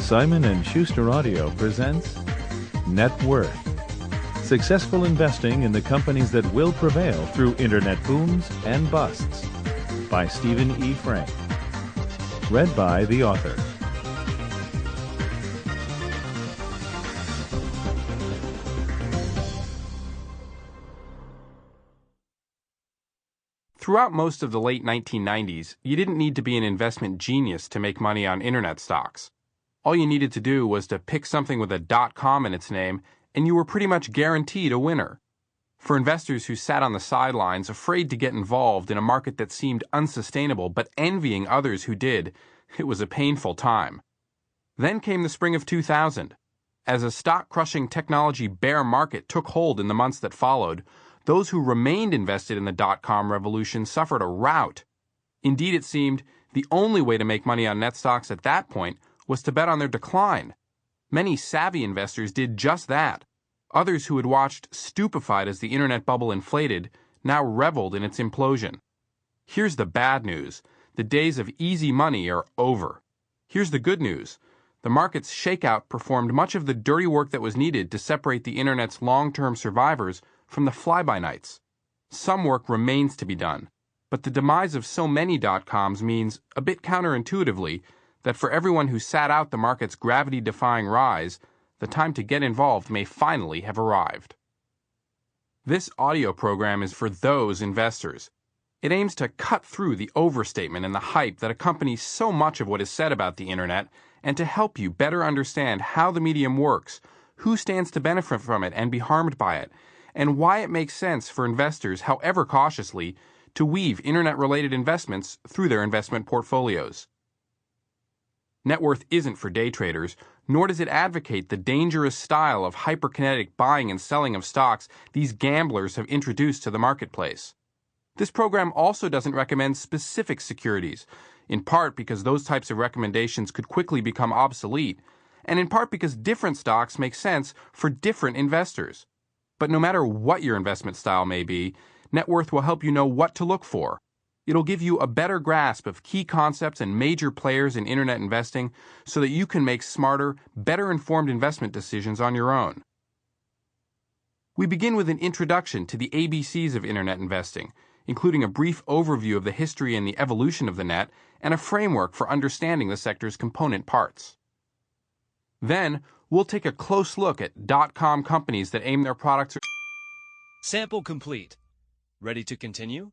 Simon & Schuster Audio presents Networth. Successful investing in the companies that will prevail through internet booms and busts. By Stephen E. Frank. Read by the author. Throughout most of the late 1990s, you didn't need to be an investment genius to make money on internet stocks. All you needed to do was to pick something with a .com in its name, and you were pretty much guaranteed a winner. For investors who sat on the sidelines, afraid to get involved in a market that seemed unsustainable but envying others who did, it was a painful time. Then came the spring of 2000. As a stock-crushing technology bear market took hold in the months that followed, those who remained invested in the .com revolution suffered a rout. Indeed, it seemed the only way to make money on net stocks at that point was to bet on their decline. Many savvy investors did just that. Others who had watched stupefied as the internet bubble inflated now reveled in its implosion. Here's the bad news. The days of easy money are over. Here's the good news. The market's shakeout performed much of the dirty work that was needed to separate the internet's long-term survivors from the fly-by-nights. Some work remains to be done, but the demise of so many .coms means, a bit counterintuitively, that for everyone who sat out the market's gravity-defying rise, the time to get involved may finally have arrived. This audio program is for those investors. It aims to cut through the overstatement and the hype that accompanies so much of what is said about the internet, and to help you better understand how the medium works, who stands to benefit from it and be harmed by it, and why it makes sense for investors, however cautiously, to weave internet-related investments through their investment portfolios. Networth isn't for day traders, nor does it advocate the dangerous style of hyperkinetic buying and selling of stocks these gamblers have introduced to the marketplace. This program also doesn't recommend specific securities, in part because those types of recommendations could quickly become obsolete, and in part because different stocks make sense for different investors. But no matter what your investment style may be, Networth will help you know what to look for. It'll give you a better grasp of key concepts and major players in internet investing so that you can make smarter, better informed investment decisions on your own. We begin with an introduction to the ABCs of internet investing, including a brief overview of the history and the evolution of the net and a framework for understanding the sector's component parts. Then, we'll take a close look at .com companies that aim their products. Sample complete. Ready to continue?